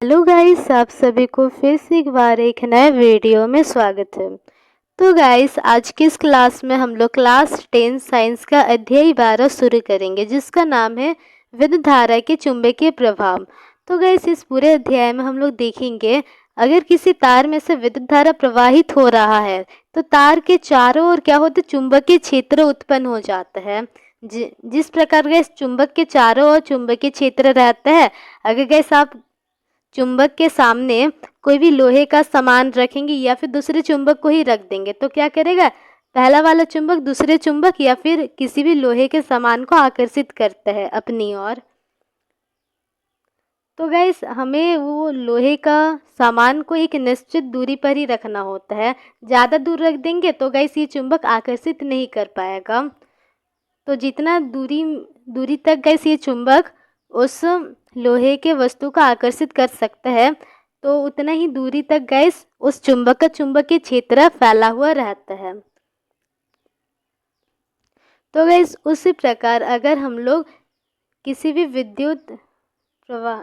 Hello guys, आप सभी को फिर से एक बार एक नए वीडियो में स्वागत है। तो गाइस, आज की इस क्लास में हम लोग क्लास 10 साइंस का अध्याय 12 शुरू करेंगे, जिसका नाम है विद्युत धारा के चुंबकीय प्रभाव। तो गाइस, इस पूरे अध्याय में हम लोग देखेंगे, अगर किसी तार में से विद्युत धारा प्रवाहित हो रहा है तो तार के चारों ओर क्या होता है, चुंबकीय क्षेत्र उत्पन्न हो जाता है। जिस प्रकार गैस चुंबक के चारों ओर चुंबकीय क्षेत्र रहता है, अगर गैस आप चुंबक के सामने कोई भी लोहे का सामान रखेंगे या फिर दूसरे चुंबक को ही रख देंगे तो क्या करेगा, पहला वाला चुंबक दूसरे चुंबक या फिर किसी भी लोहे के सामान को आकर्षित करता है अपनी ओर। तो गैस हमें वो लोहे का सामान को एक निश्चित दूरी पर ही रखना होता है। ज़्यादा दूर रख देंगे तो गैस ये चुंबक आकर्षित नहीं कर पाएगा। तो जितना दूरी तक गैस ये चुंबक उस लोहे के वस्तु को आकर्षित कर सकता है, तो उतना ही दूरी तक गैस उस चुंबक का चुंबकीय क्षेत्र फैला हुआ रहता है। तो गैस उसी प्रकार अगर हम लोग किसी भी विद्युत प्रवाह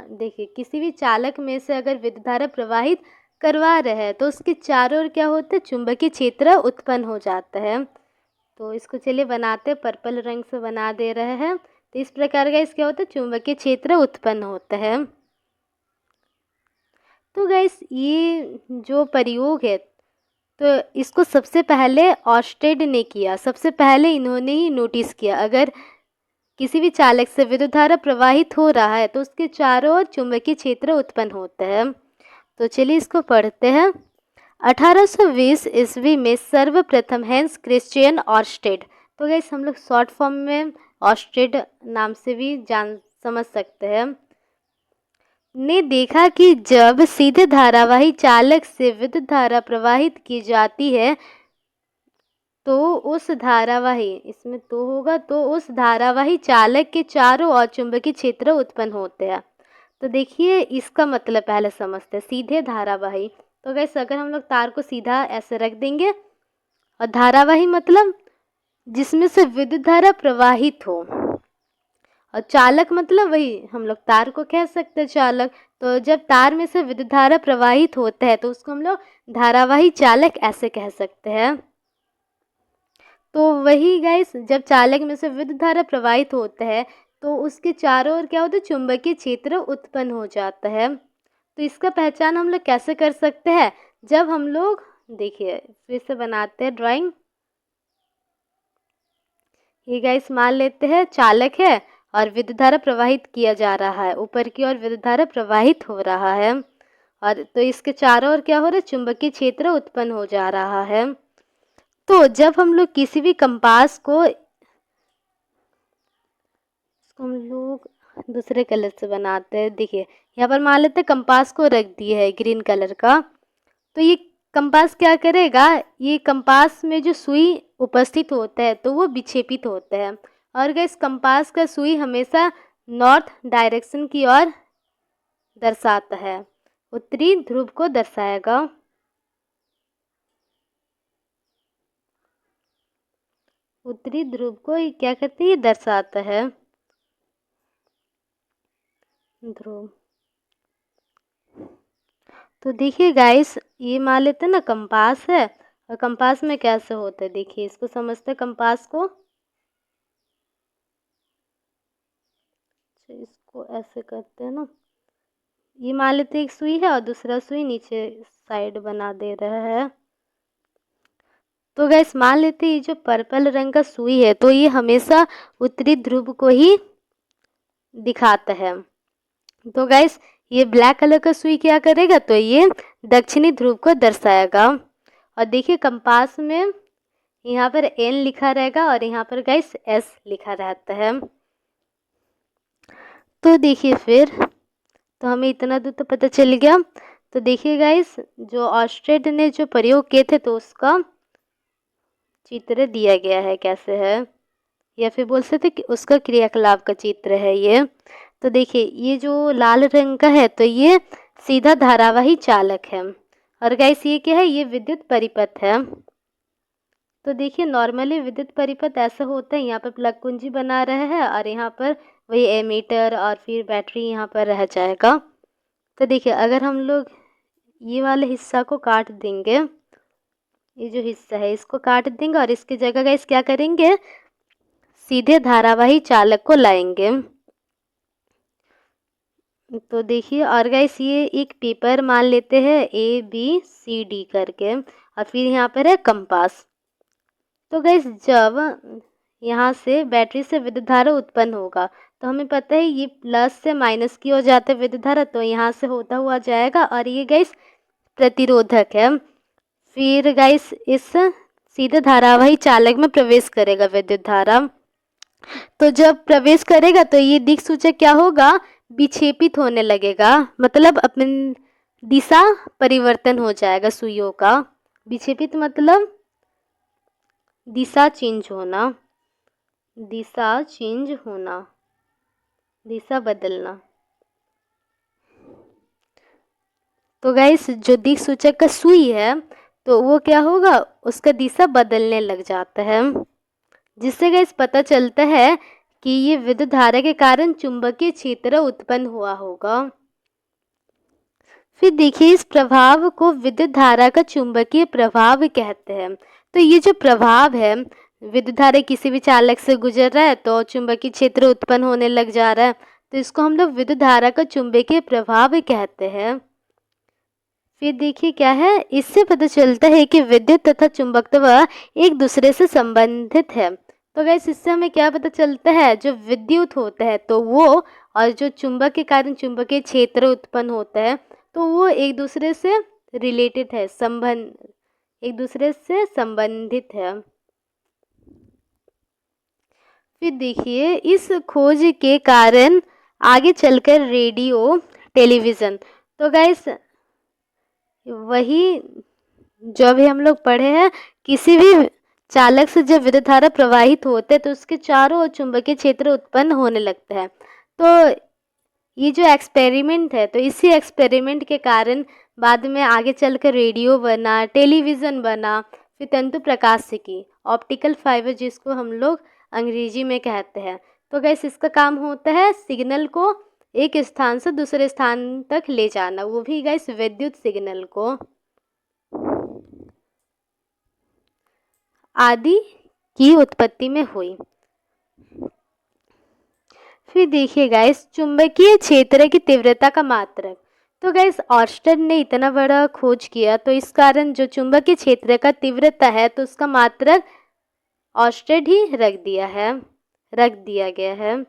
किसी भी चालक में से अगर विद्युत धारा प्रवाहित करवा रहे हैं तो उसके चारों ओर क्या होता है, चुंबकीय क्षेत्र उत्पन्न हो जाता है। तो इसको चलिए बनाते, पर्पल रंग से बना दे रहे हैं। तो इस प्रकार का क्या होता है, चुंबकीय क्षेत्र उत्पन्न होता है। तो गैस ये जो प्रयोग है तो इसको सबसे पहले ऑर्स्टेड ने किया। सबसे पहले इन्होंने ही नोटिस किया, अगर किसी भी चालक से विद्युत धारा प्रवाहित हो रहा है तो उसके चारों ओर चुंबकीय क्षेत्र उत्पन्न होता है। तो चलिए इसको पढ़ते हैं। 1820 ईस्वी में सर्वप्रथम हैंस क्रिश्चियन ऑर्स्टेड, तो गैस हम लोग शॉर्ट फॉर्म में ऑर्स्टेड नाम से भी समझ सकते हैं, ने देखा कि जब सीधे धारावाही चालक से विद्युत धारा प्रवाहित की जाती है तो उस धारावाही, इसमें तो होगा, तो उस धारावाही चालक के चारों ओर चुंबकीय क्षेत्र उत्पन्न होते हैं। तो देखिए इसका मतलब पहले समझते हैं। सीधे धारावाही, तो गैस अगर हम लोग तार को सीधा ऐसे रख देंगे, और धारावाही मतलब जिसमें से विद्युत धारा प्रवाहित हो, और चालक मतलब वही हम लोग तार को कह सकते हैं चालक। तो जब तार में से विद्युत धारा प्रवाहित होता है तो उसको हम लोग धारावाही चालक ऐसे कह सकते हैं। तो वही गैस जब चालक में से विद्युत धारा प्रवाहित होता है तो उसके चारों ओर क्या होता है, चुंबकीय क्षेत्र उत्पन्न हो जाता है। तो इसका पहचान हम लोग कैसे कर सकते हैं, जब हम लोग देखिए फिर से बनाते हैं ड्राइंग। ये गैस मान लेते हैं चालक है और विद्युत धारा प्रवाहित किया जा रहा है, ऊपर की ओर विद्युत धारा प्रवाहित हो रहा है, और तो इसके चारों ओर क्या हो रहा है, चुंबकीय क्षेत्र उत्पन्न हो जा रहा है। तो जब हम लोग किसी भी कंपास को, इसको हम लोग दूसरे कलर से बनाते हैं। देखिए यहाँ पर मान लेते हैं कंपास को रख दिया है ग्रीन कलर का, तो ये कंपास क्या करेगा, ये कंपास में जो सुई उपस्थित होता है तो वो विक्षेपित होता है, और इस कंपास का सुई हमेशा नॉर्थ डायरेक्शन की ओर दर्शाता है, उत्तरी ध्रुव को दर्शाएगा। उत्तरी ध्रुव को ये क्या करते हैं, ये दर्शाता है, ध्रुव। तो देखिए गाइस ये मान लेते हैं ना कंपास है, और कंपास में कैसे होता है, देखिए इसको समझते हैं कंपास को। इसको ऐसे करते हैं ना, ये मान लेते हैं एक सुई है और दूसरा सुई नीचे साइड बना दे रहा है। तो गैस मान लेते हैं ये जो पर्पल रंग का सुई है तो ये हमेशा उत्तरी ध्रुव को ही दिखाता है। तो गैस ये ब्लैक कलर का सुई क्या करेगा, तो ये दक्षिणी ध्रुव को दर्शाएगा। और देखिए कंपास में यहाँ पर एन लिखा रहेगा और यहाँ पर गैस एस लिखा रहता है। तो देखिए फिर तो हमें इतना दूर तो पता चल गया। तो देखिए गाइस जो ऑर्स्टेड ने जो प्रयोग किए थे तो उसका चित्र दिया गया है, कैसे है, या फिर बोल सकते कि उसका क्रियाकलाप का चित्र है ये। तो देखिए ये जो लाल रंग का है तो ये सीधा धारावाही चालक है, और गाइस ये क्या है, ये विद्युत परिपथ है। तो देखिए नॉर्मली विद्युत परिपथ ऐसा होता है, यहाँ पर प्लग कुंजी बना रहे हैं और यहाँ पर वही एमीटर और फिर बैटरी यहाँ पर रह जाएगा। तो देखिए अगर हम लोग ये वाले हिस्सा को काट देंगे, ये जो हिस्सा है इसको काट देंगे और इसकी जगह गाइस क्या करेंगे, सीधे धारावाही चालक को लाएंगे। तो देखिए और गाइस ये एक पेपर मान लेते हैं ABCD करके, और फिर यहाँ पर है कंपास। तो गाइस जब यहाँ से बैटरी से विद्युत धारा उत्पन्न होगा तो हमें पता है ये प्लस से माइनस की ओर जाता है विद्युत धारा, तो यहाँ से होता हुआ जाएगा और ये गाइस प्रतिरोधक है। फिर गाइस इस सीधे धारावाही चालक में प्रवेश करेगा विद्युत धारा। तो जब प्रवेश करेगा तो ये दिक् सूचक क्या होगा, विक्षेपित होने लगेगा, मतलब अपनी दिशा परिवर्तन हो जाएगा सुइयों का। विक्षेपित मतलब दिशा चेंज होना, दिशा चेंज होना, दिशा बदलना। तो गाइस जो दिक् सूचक का सुई है तो वो क्या होगा, उसका दिशा बदलने लग जाता है, जिससे गाइस पता चलता है कि ये विद्युत धारा के कारण चुंबकीय क्षेत्र उत्पन्न हुआ होगा। फिर देखिए इस प्रभाव को विद्युत धारा का चुंबकीय प्रभाव कहते हैं। तो ये जो प्रभाव है, विद्युत धारा किसी भी चालक से गुजर रहा है तो चुंबकीय क्षेत्र उत्पन्न होने लग जा रहा है, तो इसको हम लोग विद्युत धारा का चुंबकीय प्रभाव कहते हैं। फिर देखिए क्या है, इससे पता चलता है कि विद्युत तथा चुंबकत्व एक दूसरे से संबंधित है। तो गाइस इससे हमें क्या पता चलता है, जो विद्युत होता है तो वो और जो चुंबक के कारण चुंबकीय क्षेत्र उत्पन्न होता है तो वो एक दूसरे से रिलेटेड है, एक दूसरे से संबंधित है। फिर देखिए इस खोज के कारण आगे चलकर रेडियो, टेलीविज़न, तो गाइस वही जो अभी हम लोग पढ़े हैं, किसी भी चालक से जब विद्युत धारा प्रवाहित होते हैं तो उसके चारों ओर चुंबकीय क्षेत्र उत्पन्न होने लगता है। तो ये जो एक्सपेरिमेंट है, तो इसी एक्सपेरिमेंट के कारण बाद में आगे चलकर रेडियो बना, टेलीविज़न बना, फिर तंतु प्रकाशिकी, ऑप्टिकल फाइबर जिसको हम लोग अंग्रेजी में कहते हैं। तो गाइस इसका काम होता है सिग्नल को एक स्थान से दूसरे स्थान तक ले जाना, वो भी गाइस विद्युत सिग्नल को। आदि की उत्पत्ति में हुई। फिर देखिए गाइस चुंबकीय क्षेत्र की तीव्रता का मात्रक। तो गाइस ऑर्स्टेड ने इतना बड़ा खोज किया तो इस कारण जो चुंबकीय क्षेत्र का तीव्रता है तो उसका मात्रक ऑर्स्टेड ही रख दिया गया है।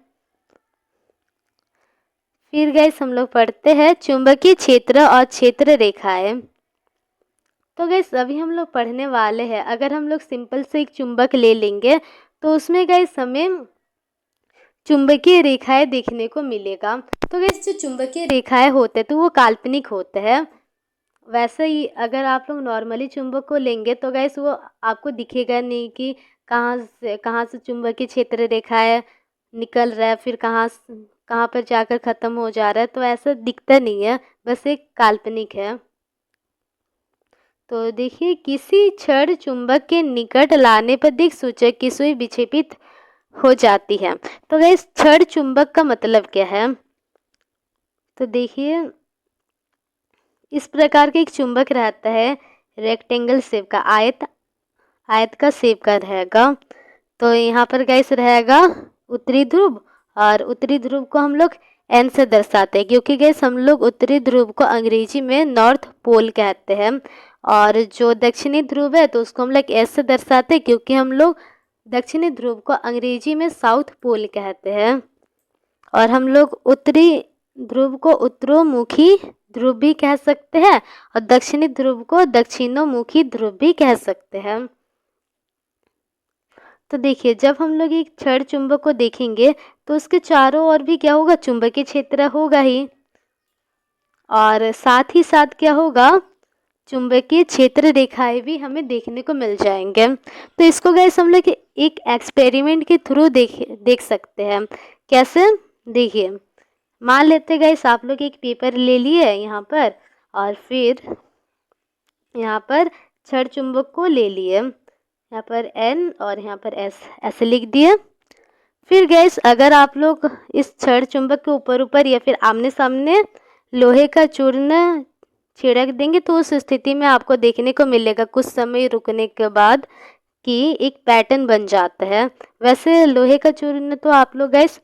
फिर गाइस हम लोग पढ़ते हैं चुंबकीय क्षेत्र और क्षेत्र रेखाएं। तो गाइस अभी हम लोग पढ़ने वाले हैं, अगर हम लोग सिंपल से एक चुंबक ले लेंगे तो उसमें गाइस हमें चुंबकीय रेखाएं देखने को मिलेगा। तो गाइस जो चुंबकीय रेखाएं होते हैं तो वो काल्पनिक होते हैं। वैसे ही अगर आप लोग नॉर्मली चुंबक को लेंगे तो गाइस वो आपको दिखेगा नहीं कि कहाँ से चुंबकीय क्षेत्र रेखाएं निकल रहा है, फिर कहाँ पर जाकर ख़त्म हो जा रहा है, तो ऐसा दिखता नहीं है, बस एक काल्पनिक है। तो देखिए किसी क्षण चुंबक के निकट लाने पर दिक् सूचक की सुई विक्षेपित हो जाती है। तो गाइस क्षण चुंबक का मतलब क्या है, तो देखिए इस प्रकार का एक चुंबक रहता है, रेक्टेंगल शेप का, आयत का शेप का रहेगा। तो यहाँ पर गाइस रहेगा उत्तरी ध्रुव, और उत्तरी ध्रुव को हम लोग एन से दर्शाते हैं क्योंकि गाइस हम लोग उत्तरी ध्रुव को अंग्रेजी में नॉर्थ पोल कहते हैं, और जो दक्षिणी ध्रुव है तो उसको हम लोग एस से दर्शाते हैं क्योंकि हम लोग दक्षिणी ध्रुव को अंग्रेजी में साउथ पोल कहते हैं। और हम लोग उत्तरी ध्रुव को उत्तरोमुखी ध्रुव भी कह सकते हैं और दक्षिणी ध्रुव को दक्षिणोमुखी ध्रुव भी कह सकते हैं। तो देखिए जब हम लोग एक क्षण चुंबक को देखेंगे तो उसके चारों ओर भी क्या होगा, चुंबकीय क्षेत्र होगा ही, और साथ ही साथ क्या होगा, चुंबकीय क्षेत्र रेखाएं भी हमें देखने को मिल जाएंगे। तो इसको गाइस हम लोग एक एक्सपेरिमेंट के थ्रू देख सकते हैं। कैसे, देखिए मान लेते गाइस आप लोग एक पेपर ले लिए यहाँ पर, और फिर यहाँ पर क्षण चुंबक को ले लिए, यहाँ पर एन और यहाँ पर एस ऐसे लिख दिए। फिर गैस अगर आप लोग इस क्षण चुंबक के ऊपर या फिर आमने सामने लोहे का चूर्ण छिड़क देंगे तो उस स्थिति में आपको देखने को मिलेगा कुछ समय रुकने के बाद कि एक पैटर्न बन जाता है। वैसे लोहे का चूर्ण तो आप लोग गैस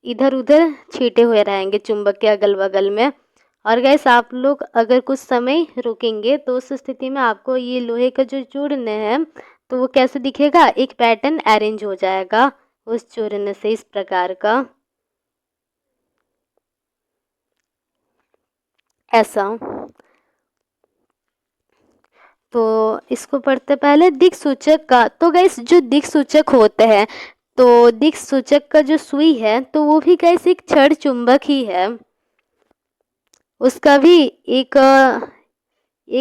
इधर उधर छीटे हुए रहेंगे चुंबक के अगल बगल में, और गैस आप लोग अगर कुछ समय रुकेंगे तो उस स्थिति में आपको ये लोहे का जो चूर्ण है तो वो कैसे दिखेगा, एक पैटर्न अरेंज हो जाएगा उस चूर्ण से इस प्रकार का, ऐसा। तो इसको पढ़ते पहले दिक् सूचक का। तो गैस जो दिक् सूचक होते हैं तो दिक् सूचक का जो सुई है तो वो भी गैस एक क्षण चुंबक ही है। उसका भी एक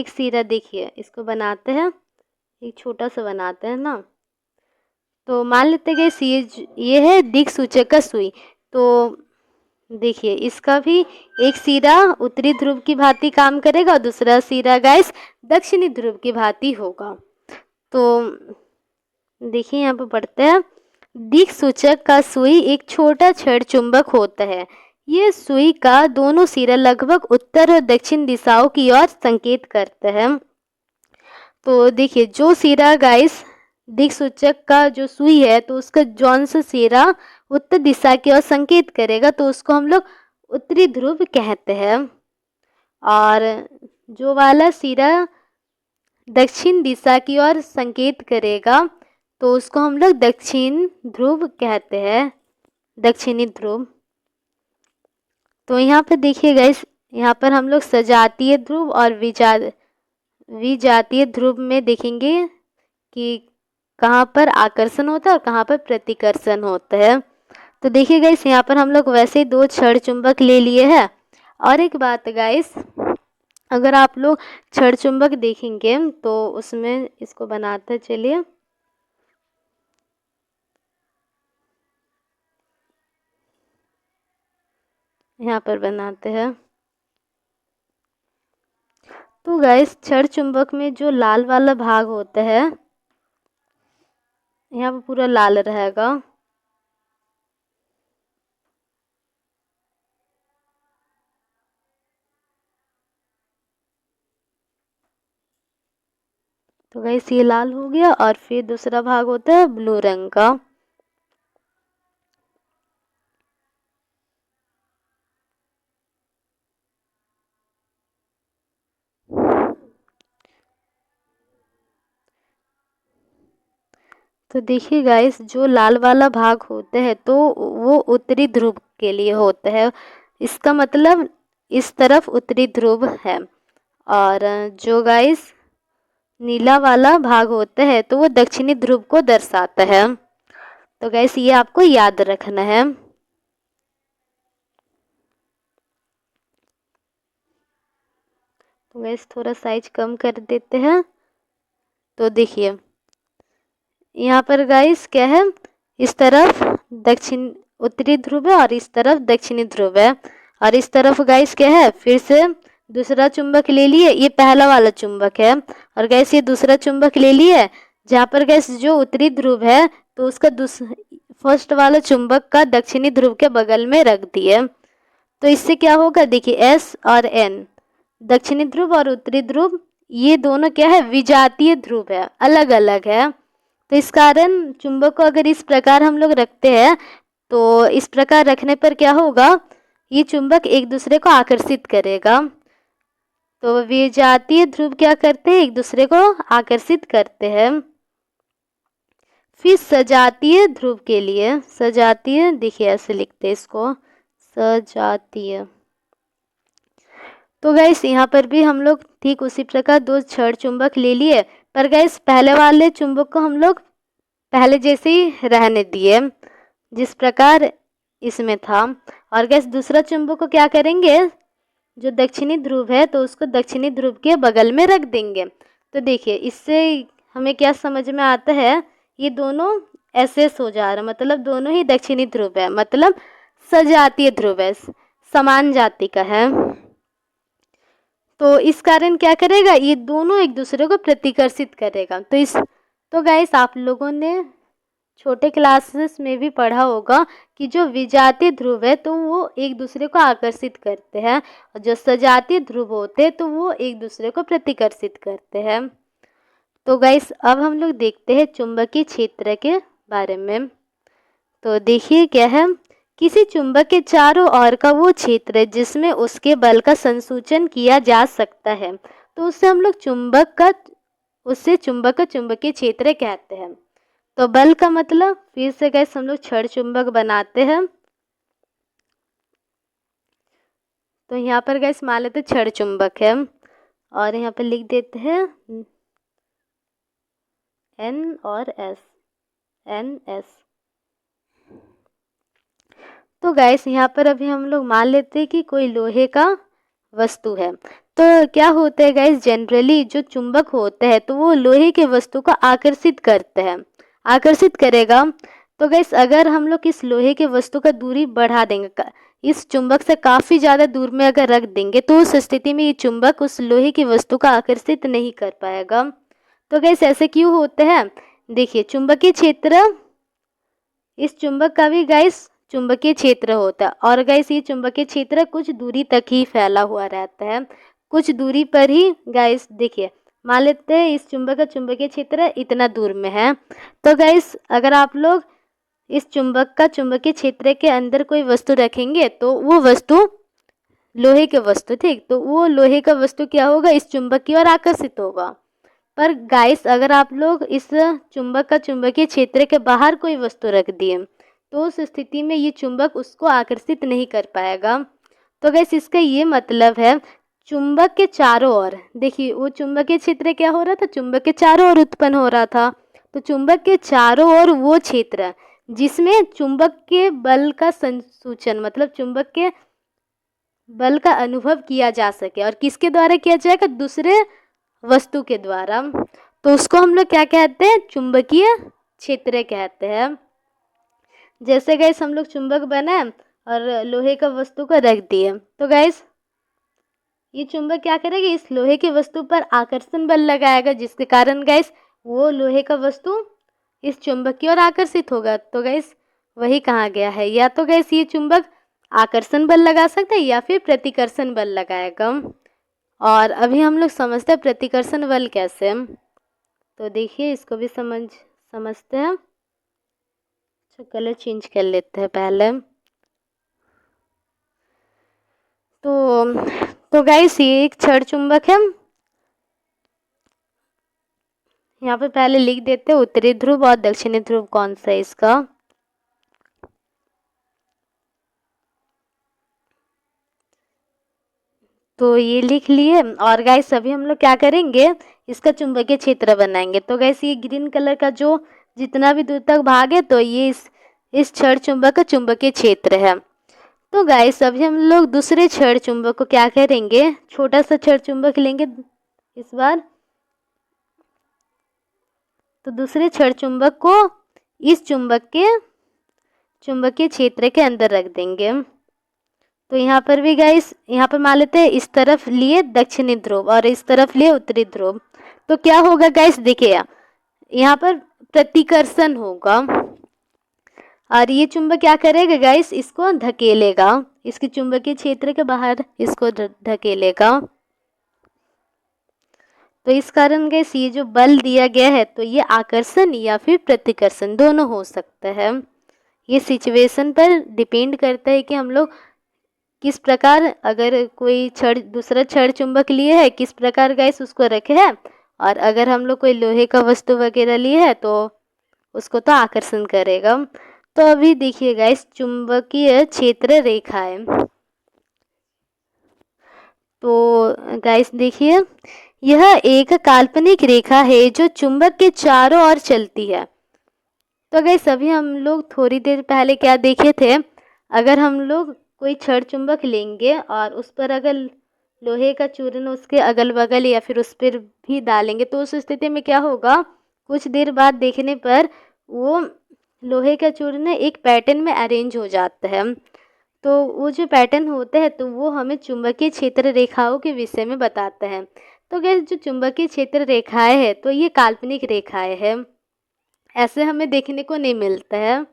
सिरा देखिए, इसको बनाते हैं, एक छोटा सा बनाते हैं ना। तो मान लेते हैं गैस ये है दिक् सूचक का सुई। तो देखिए इसका भी एक सिरा उत्तरी ध्रुव की भांति काम करेगा और दूसरा सिरा गैस दक्षिणी ध्रुव की भांति होगा। तो देखिए यहाँ पर पढ़ते हैं, दिक् सूचक का सुई एक छोटा क्षण चुंबक होता है। ये सुई का दोनों सिरा लगभग उत्तर और दक्षिण दिशाओं की ओर संकेत करते हैं। तो देखिए जो सिरा गैस दिक् सूचक का जो सुई है तो उसका जौन सा सिरा उत्तर दिशा की ओर संकेत करेगा तो उसको हम लोग उत्तरी ध्रुव कहते हैं, और जो वाला सिरा दक्षिण दिशा की ओर संकेत करेगा तो उसको हम लोग दक्षिण ध्रुव कहते हैं, दक्षिणी ध्रुव। तो यहाँ पर देखिए गाइस, यहाँ पर हम लोग सजातीय ध्रुव और विजातीय ध्रुव में देखेंगे कि कहाँ पर आकर्षण होता है और कहाँ पर प्रतिकर्षण होता है। तो देखिए गाइस यहाँ पर हम लोग वैसे ही दो क्षण चुंबक ले लिए हैं। और एक बात गाइस, अगर आप लोग क्षण चुंबक देखेंगे तो उसमें इसको बनाते चलिए, यहाँ पर बनाते हैं। तो गाइस क्षण चुंबक में जो लाल वाला भाग होता है यहाँ पर पूरा लाल रहेगा। तो गाइस ये लाल हो गया और फिर दूसरा भाग होता है ब्लू रंग का। तो देखिए गाइस जो लाल वाला भाग होता है तो वो उत्तरी ध्रुव के लिए होता है, इसका मतलब इस तरफ उत्तरी ध्रुव है। और जो गाइस नीला वाला भाग होता है तो वो दक्षिणी ध्रुव को दर्शाता है। तो गाइस ये आपको याद रखना है। तो गाइस थोड़ा साइज कम कर देते हैं। तो देखिए यहाँ पर गाइस क्या है, इस तरफ दक्षिण उत्तरी ध्रुव है और इस तरफ दक्षिणी ध्रुव है, और इस तरफ गाइस क्या है, फिर से दूसरा चुंबक ले लिए, ये पहला वाला चुंबक है, और गैस ये दूसरा चुंबक ले लिए जहाँ पर गैस जो उत्तरी ध्रुव है तो उसका फर्स्ट वाला चुंबक का दक्षिणी ध्रुव के बगल में रख दिए। तो इससे क्या होगा, देखिए एस और एन दक्षिणी ध्रुव और उत्तरी ध्रुव ये दोनों क्या है, विजातीय ध्रुव है, अलग अलग है। तो इस कारण चुंबक को अगर इस प्रकार हम लोग रखते हैं तो इस प्रकार रखने पर क्या होगा, ये चुंबक एक दूसरे को आकर्षित करेगा। तो विजातीय ध्रुव क्या करते हैं, एक दूसरे को आकर्षित करते हैं। फिर सजातीय ध्रुव के लिए, सजातीय देखिए ऐसे लिखते हैं इसको, सजातीय। तो गैस यहाँ पर भी हम लोग ठीक उसी प्रकार दो क्षण चुंबक ले लिए, पर गैस पहले वाले चुंबक को हम लोग पहले जैसे ही रहने दिए जिस प्रकार इसमें था, और गैस दूसरा चुंबक को क्या करेंगे, जो दक्षिणी ध्रुव है तो उसको दक्षिणी ध्रुव के बगल में रख देंगे। तो देखिए इससे हमें क्या समझ में आता है, ये दोनों ऐसे हो जा रहा है, मतलब दोनों ही दक्षिणी ध्रुव है, मतलब सजातीय ध्रुव है, समान जाति का है। तो इस कारण क्या करेगा, ये दोनों एक दूसरे को प्रतिकर्षित करेगा। तो गाइस आप लोगों ने छोटे क्लासेस में भी पढ़ा होगा कि जो विजातीय ध्रुव है तो वो एक दूसरे को आकर्षित करते हैं, और जो सजातीय ध्रुव होते हैं तो वो एक दूसरे को प्रतिकर्षित करते हैं। तो गाइस अब हम लोग देखते हैं चुंबकीय क्षेत्र के बारे में। तो देखिए क्या है, किसी चुंबक के चारों ओर का वो क्षेत्र जिसमें उसके बल का संसूचन किया जा सकता है, तो उससे हम लोग चुंबक का चुंबकीय क्षेत्र कहते हैं। तो बल का मतलब फिर से गाइस हम लोग छड़ चुंबक बनाते हैं। तो यहाँ पर गाइस मान लेते छड़ चुंबक है, और यहाँ पर लिख देते हैं N और S, NS। तो गाइस यहाँ पर अभी हम लोग मान लेते हैं कि कोई लोहे का वस्तु है। तो क्या होता है गाइस, जनरली जो चुंबक होते हैं तो वो लोहे के वस्तु को आकर्षित करते हैं, आकर्षित करेगा। तो गाइस अगर हम लोग इस लोहे के वस्तु का दूरी बढ़ा देंगे, इस चुंबक से काफ़ी ज़्यादा दूर में अगर रख देंगे, तो उस स्थिति में ये चुंबक उस लोहे की वस्तु को आकर्षित नहीं कर पाएगा। तो गाइस ऐसे क्यों होते हैं, देखिए चुंबकीय क्षेत्र, इस चुंबक का भी गाइस चुंबकीय क्षेत्र होता है, और गाइस ये चुंबकीय क्षेत्र कुछ दूरी तक ही फैला हुआ रहता है, कुछ दूरी पर ही। गाइस देखिए मान लेते हैं इस चुंबक का चुंबकीय क्षेत्र इतना दूर में है। तो गाइस अगर आप लोग इस चुंबक का चुंबकीय क्षेत्र के अंदर कोई वस्तु रखेंगे तो वो वस्तु लोहे के वस्तु, ठीक, तो वो लोहे का वस्तु क्या होगा, इस चुंबक की ओर आकर्षित होगा। पर गाइस अगर आप लोग इस चुंबक का चुंबकीय क्षेत्र के बाहर कोई वस्तु रख दिए, तो उस स्थिति में ये चुंबक उसको आकर्षित नहीं कर पाएगा। तो गाइस इसका ये मतलब है चुंबक के चारों ओर, देखिए वो चुंबकीय क्षेत्र क्या हो रहा था, चुंबक के चारों ओर उत्पन्न हो रहा था। तो चुंबक के चारों ओर वो क्षेत्र जिसमें चुंबक के बल का संसूचन, मतलब चुंबक के बल का अनुभव किया जा सके, और किसके द्वारा किया जाएगा, दूसरे वस्तु के द्वारा, तो उसको हम लोग क्या कहते हैं, चुंबकीय क्षेत्र कहते हैं। जैसे गाइस हम लोग चुंबक बनाए और लोहे का वस्तु को रख दिए, तो गाइस ये चुंबक क्या करेगा, इस लोहे की वस्तु पर आकर्षण बल लगाएगा, जिसके कारण गाइस वो लोहे का वस्तु इस चुंबक की ओर आकर्षित होगा। तो गाइस वही कहा गया है, या तो गाइस ये चुंबक आकर्षण बल लगा सकता है या फिर प्रतिकर्षण बल लगाएगा। और अभी हम लोग समझते हैं प्रतिकर्षण बल कैसे। तो देखिए इसको भी समझते हैं। अच्छा कलर चेंज कर लेते हैं पहले। तो गाइस ये एक छड़ चुंबक है, यहाँ पे पहले लिख देते हैं उत्तरी ध्रुव और दक्षिणी ध्रुव कौन सा है इसका। तो ये लिख लिए, और गाइस अभी हम लोग क्या करेंगे, इसका चुंबकीय क्षेत्र बनाएंगे। तो गाइस ये ग्रीन कलर का जो जितना भी दूर तक भाग है, तो ये इस छड़ चुंबक का चुंबकीय क्षेत्र है। तो गाइस अभी हम लोग दूसरे छड़ चुंबक को क्या करेंगे, छोटा सा छड़ चुंबक लेंगे इस बार। तो दूसरे छड़ चुंबक को इस चुंबक के चुंबकीय क्षेत्र के अंदर रख देंगे। तो यहाँ पर भी गाइस, यहाँ पर मान लेते हैं इस तरफ लिए दक्षिणी ध्रुव और इस तरफ लिए उत्तरी ध्रुव। तो क्या होगा गाइस, देखिए यहाँ पर प्रतिकर्षण होगा, और ये चुंबक क्या करेगा गाइस, इसको धकेलेगा, इसके चुंबकीय क्षेत्र के बाहर इसको धकेलेगा। तो इस कारण गाइस ये जो बल दिया गया है, तो ये आकर्षण या फिर प्रतिकर्षण दोनों हो सकता है। ये सिचुएशन पर डिपेंड करता है कि हम लोग किस प्रकार, अगर कोई दूसरा छड़ चुंबक लिए है किस प्रकार गाइस उसको रखे है, और अगर हम लोग कोई लोहे का वस्तु वगैरह लिए है तो उसको तो आकर्षण करेगा। तो अभी देखिए गाइस चुंबकीय क्षेत्र रेखा है। तो गाइस देखिए यह एक काल्पनिक रेखा है जो चुंबक के चारों ओर चलती है। तो गाइस अभी हम लोग थोड़ी देर पहले क्या देखे थे, अगर हम लोग कोई छड़ चुंबक लेंगे और उस पर अगर लोहे का चूर्ण उसके अगल बगल या फिर उस पर भी डालेंगे, तो उस स्थिति में क्या होगा, कुछ देर बाद देखने पर वो लोहे का चूर्ण एक पैटर्न में अरेंज हो जाता है। तो वो जो पैटर्न होते हैं तो वो हमें चुंबकीय क्षेत्र रेखाओं के विषय में बताता है। तो गाइस जो चुंबकीय क्षेत्र रेखाएं हैं तो ये काल्पनिक रेखाएं हैं, ऐसे हमें देखने को नहीं मिलता है,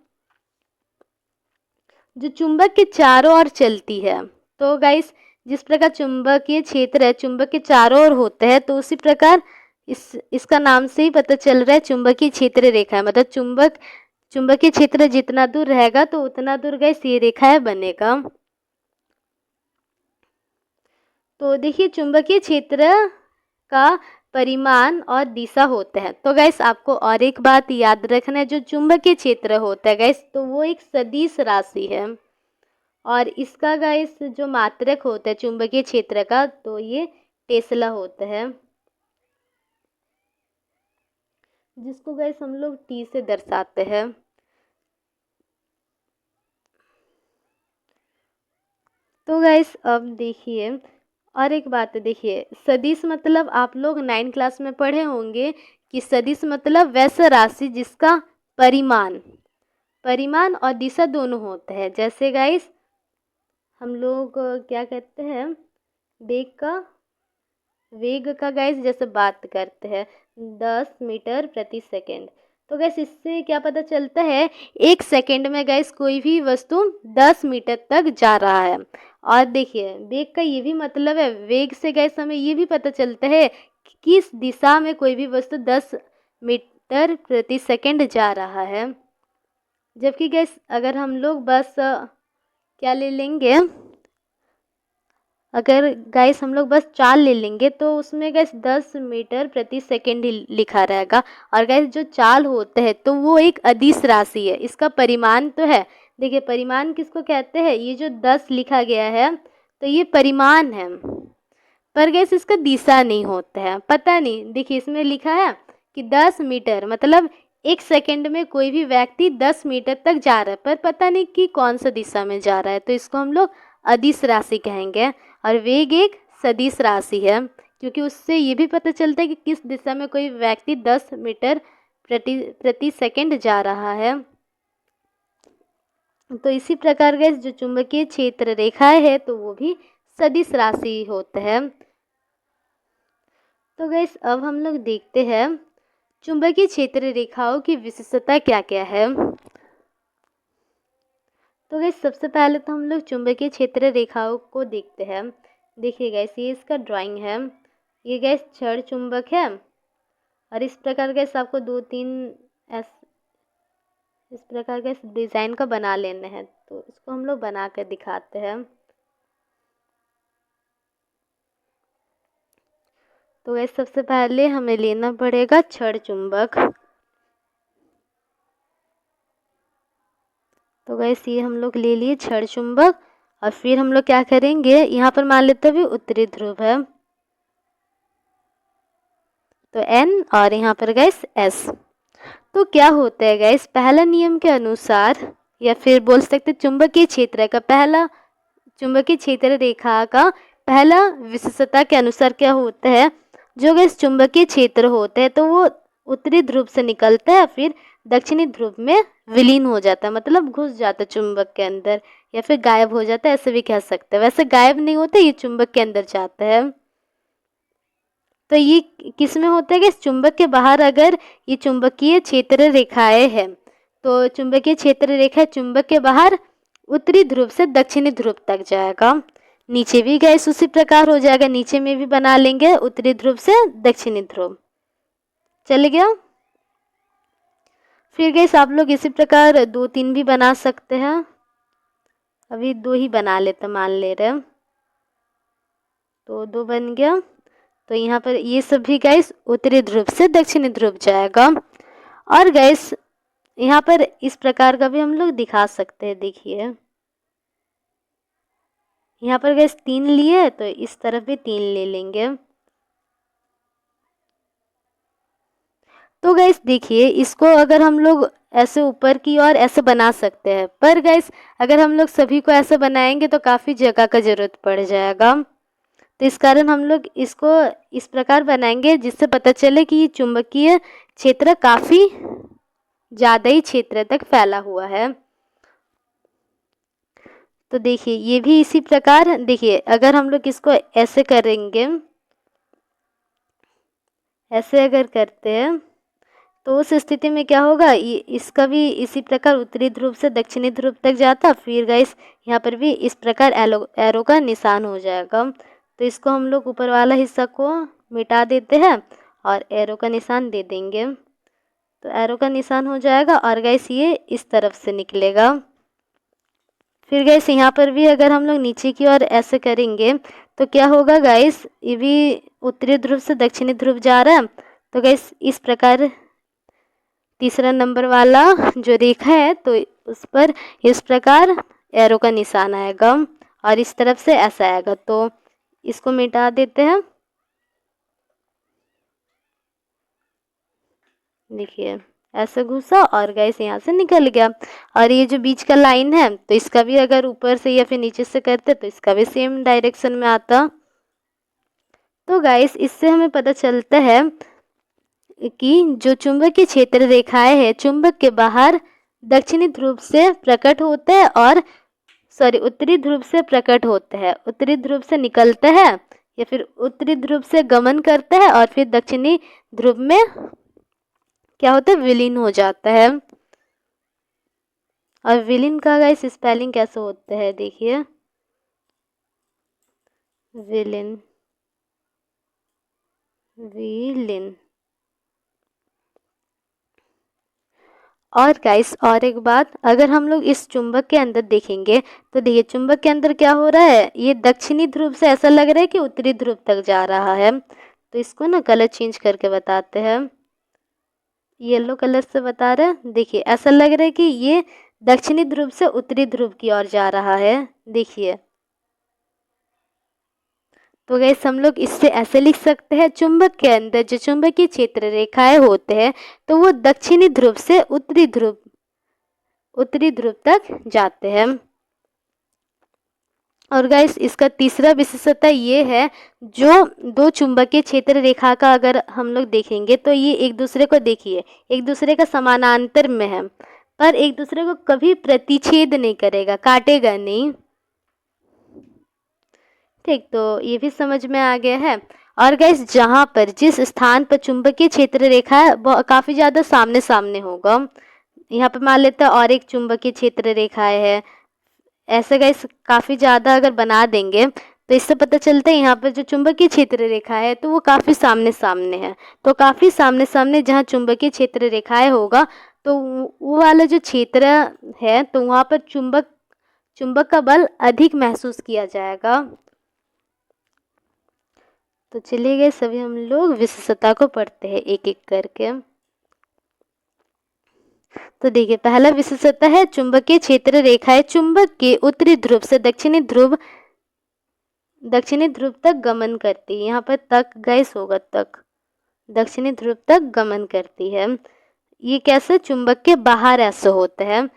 जो चुंबक के चारों ओर चलती है। तो गाइस जिस प्रकार चुंबकीय क्षेत्र है चुंबक के चारों ओर होता है, तो उसी प्रकार इसका नाम से ही पता चल रहा है चुंबकीय क्षेत्र रेखा है। मतलब चुंबकीय क्षेत्र जितना दूर रहेगा तो उतना दूर गाइस ये रेखा बनेगा। तो देखिए चुंबकीय क्षेत्र का परिमाण और दिशा होता है। तो गाइस आपको और एक बात याद रखना है, जो चुंबकीय क्षेत्र होता है गाइस तो वो एक सदिश राशि है, और इसका गाइस जो मात्रक होता है चुंबकीय क्षेत्र का तो ये टेस्ला होता है, जिसको गाइस हम लोग टी से दर्शाते हैं। तो गाइस अब देखिए और एक बात देखिए, सदिश मतलब आप लोग 9 क्लास में पढ़े होंगे कि सदिश मतलब वैसा राशि जिसका परिमाण और दिशा दोनों होता है। जैसे गाइस हम लोग क्या कहते हैं, वेग का गाइस जैसे बात करते हैं 10 मीटर प्रति सेकेंड, तो गैस इससे क्या पता चलता है, 1 सेकेंड में गैस कोई भी वस्तु 10 मीटर तक जा रहा है। और देखिए वेग का ये भी मतलब है, वेग से गैस हमें ये भी पता चलता है कि किस दिशा में कोई भी वस्तु 10 मीटर प्रति सेकेंड जा रहा है। जबकि गैस अगर हम लोग बस क्या ले लेंगे, अगर गैस हम लोग बस चाल ले लेंगे तो उसमें गैस 10 मीटर प्रति सेकेंड ही लिखा रहेगा। और गैस जो चाल होता है तो वो एक अदिश राशि है, इसका परिमाण तो है। देखिए परिमाण किसको कहते हैं, ये जो 10 लिखा गया है तो ये परिमाण है, पर गैस इसका दिशा नहीं होता है, पता नहीं। देखिए इसमें लिखा है कि 10 मीटर मतलब 1 सेकेंड में कोई भी व्यक्ति 10 मीटर तक जा रहा है, पर पता नहीं कि कौन सा दिशा में जा रहा है, तो इसको हम लोग अदिश राशि कहेंगे। और वेग एक सदिश राशि है, क्योंकि उससे ये भी पता चलता है कि किस दिशा में कोई व्यक्ति 10 मीटर प्रति सेकेंड जा रहा है। तो इसी प्रकार के जो चुंबकीय क्षेत्र रेखाएं है तो वो भी सदिश राशि होता है। तो गैस अब हम लोग देखते हैं चुंबकीय क्षेत्र रेखाओं की विशेषता क्या क्या है। तो गैस सबसे पहले तो हम लोग चुंबकीय क्षेत्र रेखाओं को देखते हैं। देखिए गैस ये इसका ड्राइंग है, ये गैस छड़ चुंबक है, और इस प्रकार गैस आपको 2-3 इस प्रकार गैस डिज़ाइन का बना लेना है। तो इसको हम लोग बना कर दिखाते हैं। तो गैस सबसे पहले हमें लेना पड़ेगा छड़ चुंबक। तो गैस ये हम लोग ले लिए छड़ चुंबक, और फिर हम लोग क्या करेंगे, यहाँ पर मान लेते हैं उत्तरी ध्रुव है तो N, और यहाँ पर गैस S। तो क्या होता है गैस, पहला नियम के अनुसार, या फिर बोल सकते चुंबकीय क्षेत्र का पहला, चुंबकीय क्षेत्र रेखा का पहला विशेषता के अनुसार क्या होता है, जो गैस चुंबकीय क्षेत्र होता है तो वो उत्तरी ध्रुव से निकलता है, फिर दक्षिणी ध्रुव में विलीन हो जाता है, मतलब घुस जाता है चुंबक के अंदर, या फिर गायब हो जाता है, ऐसे भी कह सकते हैं। वैसे गायब नहीं होता, ये चुंबक के अंदर जाता है। तो ये किस में होता है कि चुंबक के बाहर अगर ये चुंबकीय क्षेत्र रेखाएं हैं तो चुंबकीय क्षेत्र रेखा चुंबक के बाहर उत्तरी ध्रुव से दक्षिणी ध्रुव तक जाएगा। नीचे भी गैस उसी प्रकार हो जाएगा, नीचे में भी बना लेंगे उत्तरी ध्रुव से दक्षिणी ध्रुव, चल गया। फिर गैस आप लोग इसी प्रकार 2-3 भी बना सकते हैं, अभी 2 ही बना लेते मान ले रहे, तो 2 बन गया। तो यहाँ पर ये सब भी गैस उत्तरी ध्रुव से दक्षिणी ध्रुव जाएगा। और गैस यहाँ पर इस प्रकार का भी हम लोग दिखा सकते हैं। देखिए यहाँ पर गैस 3 लिए तो इस तरफ भी 3 ले लेंगे। तो गैस देखिए इसको अगर हम लोग ऐसे ऊपर की ओर ऐसे बना सकते हैं, पर गैस अगर हम लोग सभी को ऐसे बनाएंगे तो काफ़ी जगह का ज़रूरत पड़ जाएगा। तो इस कारण हम लोग इसको इस प्रकार बनाएंगे जिससे पता चले कि ये चुंबकीय क्षेत्र काफ़ी ज़्यादा ही क्षेत्र तक फैला हुआ है। तो देखिए ये भी इसी प्रकार, देखिए अगर हम लोग इसको ऐसे करेंगे, ऐसे अगर करते हैं तो उस स्थिति में क्या होगा, इसका भी इसी प्रकार उत्तरी ध्रुव से दक्षिणी ध्रुव तक जाता, फिर गाइस यहाँ पर भी इस प्रकार एरो का निशान हो जाएगा। तो इसको हम लोग ऊपर वाला हिस्सा को मिटा देते हैं और एरो का निशान दे देंगे। तो एरो का निशान हो जाएगा और गाइस ये इस तरफ से निकलेगा। फिर गाइस यहाँ पर भी अगर हम लोग नीचे की ओर ऐसे करेंगे तो क्या होगा गाइस, ये भी उत्तरी ध्रुव से दक्षिणी ध्रुव जा रहा है। तो गाइस इस प्रकार तीसरा नंबर वाला जो रेखा है तो उस पर इस प्रकार एरो का निशान आएगा और इस तरफ से ऐसा आएगा। तो इसको मिटा देते हैं। देखिए ऐसे घुसा और गाइस यहाँ से निकल गया। और ये जो बीच का लाइन है तो इसका भी अगर ऊपर से या फिर नीचे से करते तो इसका भी सेम डायरेक्शन में आता। तो गाइस इससे हमें पता चलता है कि जो चुंबकीय क्षेत्र रेखाएं हैं चुंबक के बाहर दक्षिणी ध्रुव से प्रकट होते हैं और उत्तरी ध्रुव से प्रकट होते हैं, उत्तरी ध्रुव से निकलते हैं या फिर उत्तरी ध्रुव से गमन करते हैं और फिर दक्षिणी ध्रुव में क्या होता है, विलीन हो जाता है। और विलीन का गाइस स्पेलिंग कैसे होता है, देखिए विलीन, विलीन। और गाइस और एक बात, अगर हम लोग इस चुंबक के अंदर देखेंगे तो देखिए चुंबक के अंदर क्या हो रहा है, ये दक्षिणी ध्रुव से ऐसा लग रहा है कि उत्तरी ध्रुव तक जा रहा है। तो इसको ना कलर चेंज करके बताते हैं, येलो कलर से बता रहे हैं। देखिए ऐसा लग रहा है कि ये दक्षिणी ध्रुव से उत्तरी ध्रुव की ओर जा रहा है, देखिए। तो गाइस हम लोग इससे ऐसे लिख सकते हैं, चुंबक के अंदर जो चुंबकीय क्षेत्र रेखाएं होते हैं तो वो दक्षिणी ध्रुव से उत्तरी ध्रुव तक जाते हैं। और गाइस इसका तीसरा विशेषता ये है, जो दो चुंबकीय क्षेत्र रेखा का अगर हम लोग देखेंगे तो ये एक दूसरे को, देखिए एक दूसरे का समानांतर में है पर एक दूसरे को कभी प्रतिच्छेद नहीं करेगा, काटेगा नहीं। ठीक, तो ये भी समझ में आ गया है। और गाइस जहाँ पर जिस स्थान पर चुंबकीय क्षेत्र रेखा है वो काफ़ी ज़्यादा सामने सामने होगा, यहाँ पे मान लेते हैं और एक चुंबकीय क्षेत्र रेखाएं है, ऐसे गाइस काफ़ी ज़्यादा अगर बना देंगे तो इससे पता चलता है यहाँ पर जो चुंबकीय क्षेत्र रेखा है तो वो काफ़ी सामने सामने है। तो काफ़ी सामने सामने जहाँ चुंबकीय क्षेत्र रेखाएं होगा तो वो वाला जो क्षेत्र है तो वहाँ पर चुंबक का बल अधिक महसूस किया जाएगा। तो चलिए गए सभी हम लोग विशेषता को पढ़ते हैं एक एक करके। तो देखिए पहला विशेषता है चुंबकीय क्षेत्र रेखाएं चुंबक के उत्तरी ध्रुव से दक्षिणी ध्रुव तक गमन करती है। यहाँ पर तक गैस होगा, तक दक्षिणी ध्रुव तक गमन करती है। ये कैसे, चुंबक के बाहर ऐसे होते हैं।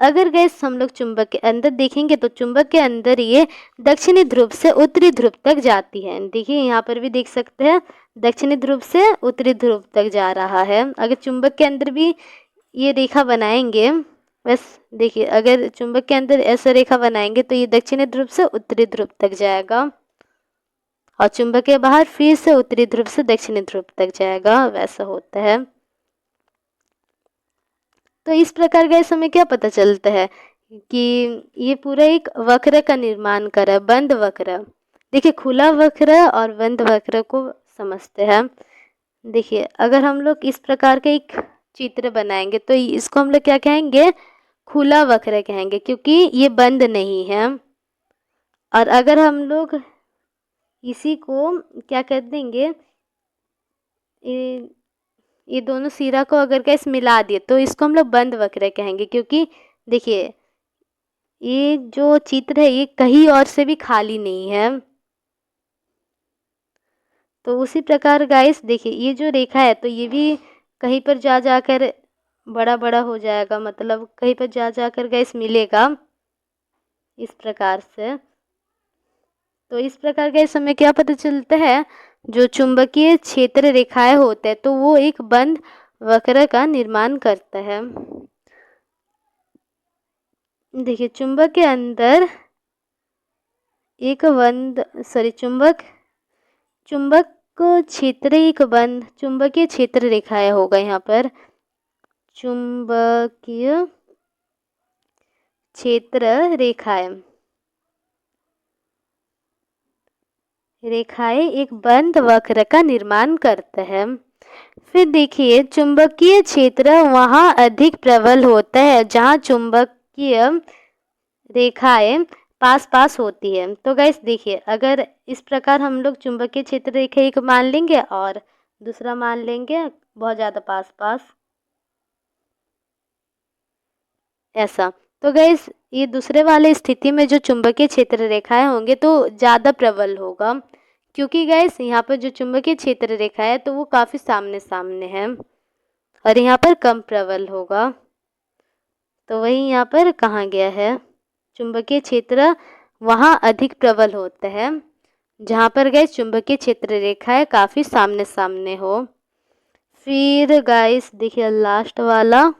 अगर गैस हम लोग चुंबक के अंदर देखेंगे तो चुंबक के अंदर ये दक्षिणी ध्रुव से उत्तरी ध्रुव तक जाती है। देखिए यहाँ पर भी देख सकते हैं दक्षिणी ध्रुव से उत्तरी ध्रुव तक जा रहा है। अगर चुंबक के अंदर भी ये रेखा बनाएंगे, बस देखिए अगर चुंबक के अंदर ऐसा रेखा बनाएंगे तो ये दक्षिणी ध्रुव से उत्तरी ध्रुव तक जाएगा और चुंबक के बाहर फिर से उत्तरी ध्रुव से दक्षिणी ध्रुव तक जाएगा, वैसा होता है। तो इस प्रकार गैस हमें क्या पता चलता है कि ये पूरा एक वक्र का निर्माण कर रहा है, बंद वक्र। देखिए खुला वक्र और बंद वक्र को समझते हैं। देखिए अगर हम लोग इस प्रकार का एक चित्र बनाएंगे तो इसको हम लोग क्या कहेंगे, खुला वक्र कहेंगे, क्योंकि ये बंद नहीं है। और अगर हम लोग इसी को क्या कर देंगे, ये दोनों सिरा को अगर कैसे मिला दिए तो इसको हम लोग बंद वक्र कहेंगे, क्योंकि देखिए ये जो चित्र है ये कहीं और से भी खाली नहीं है। तो उसी प्रकार गाइस देखिए ये जो रेखा है तो ये भी कहीं पर जा जाकर बड़ा बड़ा हो जाएगा, मतलब कहीं पर जा जाकर गाइस मिलेगा इस प्रकार से। तो इस प्रकार गाइस हमें क्या पता चलता है, जो चुंबकीय क्षेत्र रेखाएं होते हैं तो वो एक बंद वक्र का निर्माण करता है। देखिए चुंबक के अंदर एक चुंबक क्षेत्र एक बंद चुंबकीय क्षेत्र रेखाएं होगा यहाँ पर। चुंबकीय क्षेत्र रेखाएं एक बंद वक्र का निर्माण करते हैं। फिर देखिए, चुंबकीय क्षेत्र वहाँ अधिक प्रबल होता है जहाँ चुंबकीय रेखाएं पास पास होती है। तो गाइस देखिए, अगर इस प्रकार हम लोग चुंबकीय क्षेत्र रेखा एक मान लेंगे और दूसरा मान लेंगे बहुत ज़्यादा पास पास, ऐसा। तो गाइस ये दूसरे वाले स्थिति में जो चुंबकीय क्षेत्र रेखाएं होंगे तो ज़्यादा प्रबल होगा, क्योंकि गाइस यहाँ पर जो चुंबकीय क्षेत्र रेखा है तो वो काफ़ी सामने सामने है और यहाँ पर कम प्रबल होगा। तो वही यहाँ पर कहा गया है, चुंबकीय क्षेत्र वहाँ अधिक प्रबल होता है जहाँ पर गाइस चुंबकीय क्षेत्र रेखाएं काफ़ी सामने सामने हो। फिर गाइस देखिए, लास्ट वाला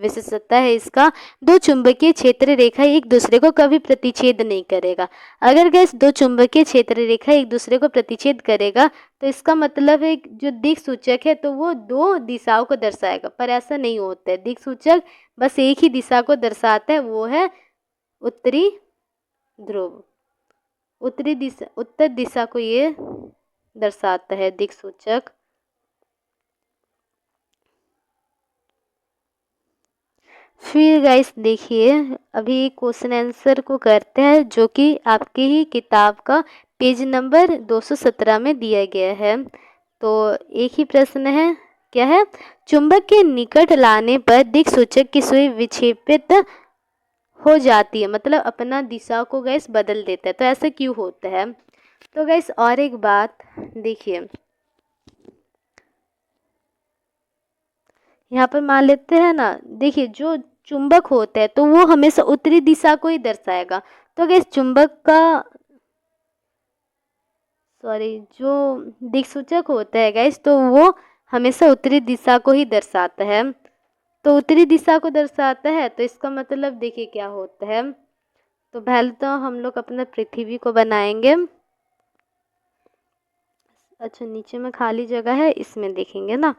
विशेषता है इसका, दो चुंबकीय क्षेत्र रेखा एक दूसरे को कभी प्रतिच्छेद नहीं करेगा। अगर गैस दो चुंबकीय क्षेत्र रेखा एक दूसरे को प्रतिच्छेद करेगा तो इसका मतलब है जो दिक सूचक है तो वो दो दिशाओं को दर्शाएगा, पर ऐसा नहीं होता है। दिक सूचक बस एक ही दिशा को दर्शाता है, वो है उत्तरी ध्रुव। उत्तर दिशा को ये दर्शाता है दिक सूचक। फिर गाइस देखिए, अभी क्वेश्चन आंसर को करते हैं जो कि आपकी ही किताब का पेज नंबर 217 में दिया गया है। तो एक ही प्रश्न है, क्या है, चुंबक के निकट लाने पर दिक सूचक की सुई विक्षेपित हो जाती है, मतलब अपना दिशा को गैस बदल देता है। तो ऐसा क्यों होता है? तो गैस और एक बात देखिए, यहाँ पर मान लेते हैं ना, देखिए जो चुंबक होता है तो वो हमेशा उत्तरी दिशा को ही दर्शाएगा। तो गैस चुंबक का जो दिक्सूचक होता है गैस तो वो हमेशा उत्तरी दिशा को ही दर्शाता है। तो उत्तरी दिशा को दर्शाता है तो इसका मतलब देखिए क्या होता है। तो पहले तो हम लोग अपना पृथ्वी को बनाएंगे। अच्छा, नीचे में खाली जगह है, इसमें देखेंगे ना,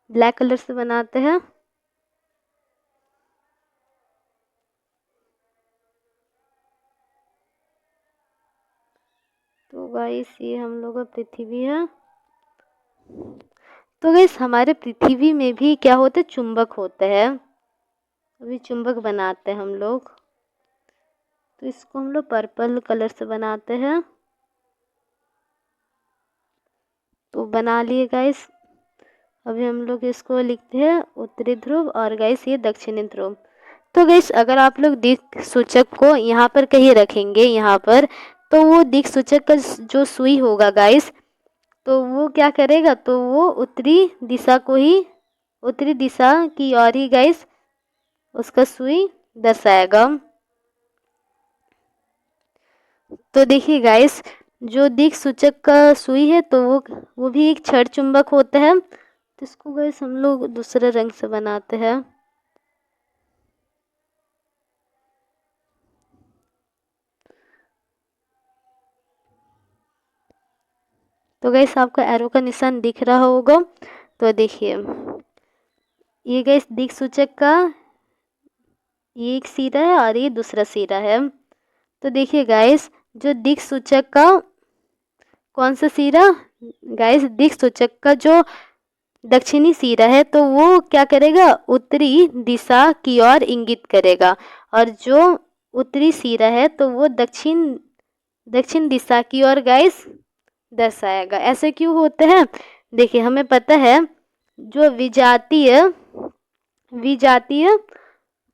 ब्लैक कलर से बनाते हैं। तो गाइस ये हम लोग का पृथ्वी है। तो गाइस हमारे पृथ्वी में भी क्या होता है, चुंबक होता है। अभी चुंबक बनाते हैं हम लोग, तो इसको हम लोग पर्पल कलर से बनाते हैं। तो बना लिए गाइस। अभी हम लोग इसको लिखते हैं उत्तरी ध्रुव और गाइस ये दक्षिणी ध्रुव। तो गाइस अगर आप लोग दिक सूचक को यहाँ पर कहीं रखेंगे, यहाँ पर, तो वो दिक सूचक का जो सुई होगा गाइस, तो वो क्या करेगा, तो वो उत्तरी दिशा की ओर ही गाइस उसका सुई दर्शाएगा। तो देखिए गाइस, जो दिक सूचक का सुई है तो वो भी एक क्षण चुंबक होता है। तो इसको गाइस हम लोग दूसरे रंग से बनाते हैं। तो गाइस आपको एरो का निशान दिख रहा होगा। तो देखिए ये गाइस दिक सूचक का ये एक सिरा है और ये दूसरा सिरा है। तो देखिए गाइस, जो दिक सूचक का कौन सा सिरा, गाइस दिक सूचक का जो दक्षिणी सिरा है तो वो क्या करेगा, उत्तरी दिशा की ओर इंगित करेगा, और जो उत्तरी सिरा है तो वो दक्षिण दिशा की ओर गाइस दर्शाएगा। ऐसे क्यों होते हैं? देखिए हमें पता है जो विजातीय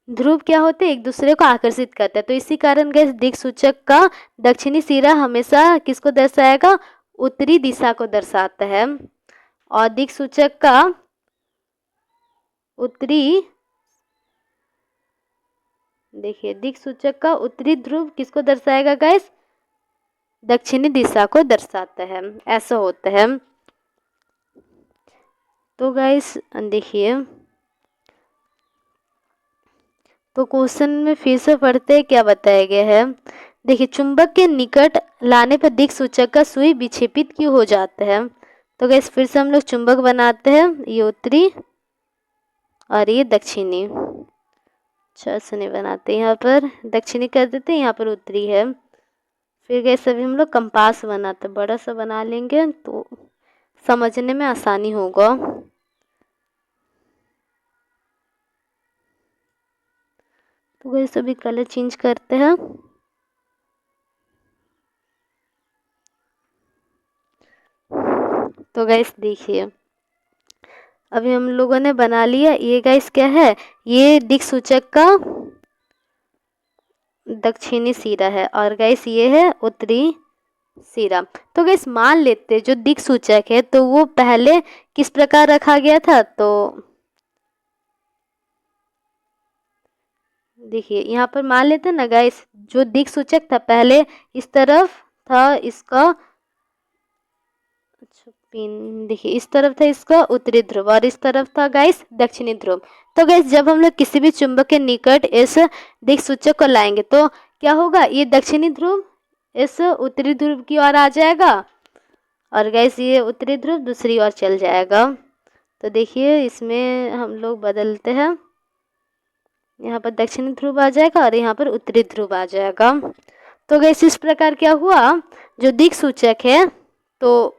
ध्रुव क्या होते हैं, एक दूसरे को आकर्षित करते हैं। तो इसी कारण गैस दिक सूचक का दक्षिणी सिरा हमेशा किसको दर्शाएगा, उत्तरी दिशा को दर्शाता है, और दिक सूचक का उत्तरी ध्रुव किसको दर्शाएगा गाइस, दक्षिणी दिशा को दर्शाता है। ऐसा होता है। तो गाइस देखिए, तो क्वेश्चन में फिर से पढ़ते क्या बताया गया है। देखिए, चुंबक के निकट लाने पर दिक सूचक का सुई विक्षेपित क्यों हो जाता है। तो गैस फिर से हम लोग चुंबक बनाते हैं, ये उत्तरी और ये दक्षिणी। अच्छा ऐसे नहीं बनाते, यहाँ पर दक्षिणी कर देते हैं, यहाँ पर उत्तरी है। फिर गैस अभी हम लोग कंपास बनाते, बड़ा सा बना लेंगे तो समझने में आसानी होगा। तो गैस अभी कलर चेंज करते हैं। तो गैस देखिए अभी हम लोगों ने बना लिया। ये गैस क्या है, ये दिक् सूचक का दक्षिणी सिरा है और गैस ये है उत्तरी सिरा। तो गैस मान लेते जो दिक् सूचक है तो वो पहले किस प्रकार रखा गया था, तो देखिए यहाँ पर मान लेते ना गैस, जो दिक् सूचक था पहले इस तरफ था इसका, अच्छा पिन देखिए इस तरफ था इसका उत्तरी ध्रुव और इस तरफ था गैस दक्षिणी ध्रुव। तो गैस जब हम लोग किसी भी चुंबक के निकट इस दिक् सूचक को लाएंगे तो क्या होगा, ये दक्षिणी ध्रुव इस उत्तरी ध्रुव की ओर आ जाएगा और गैस ये उत्तरी ध्रुव दूसरी ओर चल जाएगा। तो देखिए इसमें हम लोग बदलते हैं, यहाँ पर दक्षिणी ध्रुव आ जाएगा और यहाँ पर उत्तरी ध्रुव आ जाएगा। तो गैस इस प्रकार क्या हुआ, जो दिक् सूचक है तो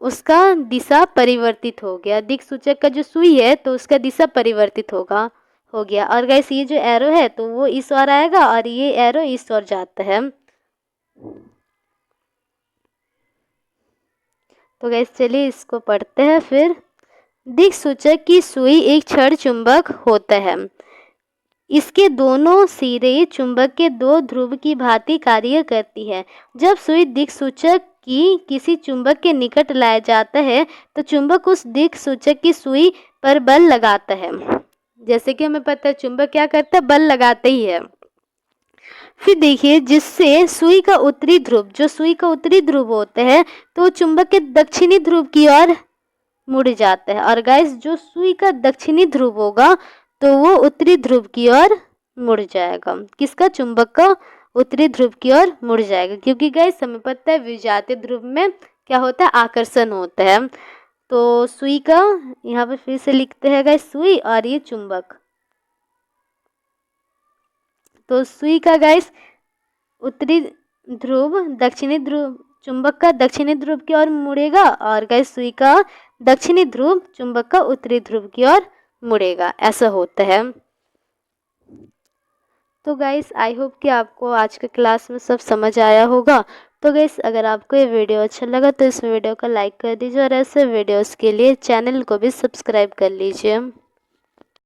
उसका दिशा परिवर्तित हो गया, दिक् सूचक का जो सुई है तो उसका दिशा परिवर्तित हो गया। और गैस ये जो एरो है तो वो इस ओर आएगा और ये एरो इस ओर जाता है। तो गैस चलिए इसको पढ़ते हैं फिर। दिक् सूचक की सुई एक छड़ चुंबक होता है। इसके दोनों सिरे चुंबक के दो ध्रुव की भांति कार्य करती है। जब सुई दिक् सूचक की किसी चुंबक के निकट लाया जाता है तो चुंबक उस दिक् सूचक की सुई पर बल लगाता है। जैसे कि हमें पता है चुंबक क्या करता है, बल लगाते ही है। फिर देखिए जिससे सुई का उत्तरी ध्रुव, जो सुई का उत्तरी ध्रुव होता है तो चुंबक के दक्षिणी ध्रुव की ओर मुड़ जाता है और गाइस जो सुई का दक्षिणी ध्रुव होगा तो वो उत्तरी ध्रुव की ओर मुड़ जाएगा। किसका, चुंबक का उत्तरी ध्रुव की ओर मुड़ जाएगा, क्योंकि गाइस हमें पता है विजातीय ध्रुव में क्या होता है, आकर्षण होता है। तो सुई का यहाँ पर फिर से लिखते हैं गाइस, सुई और ये चुंबक। तो सुई का गाइस उत्तरी ध्रुव दक्षिणी ध्रुव, चुंबक का दक्षिणी ध्रुव की ओर मुड़ेगा और गाइस सुई का दक्षिणी ध्रुव चुंबक का उत्तरी ध्रुव की ओर मुड़ेगा, ऐसा होता है। तो गाइस आई होप कि आपको आज के क्लास में सब समझ आया होगा। तो गाइस अगर आपको ये वीडियो अच्छा लगा तो इस वीडियो को लाइक कर दीजिए और ऐसे वीडियोस के लिए चैनल को भी सब्सक्राइब कर लीजिए।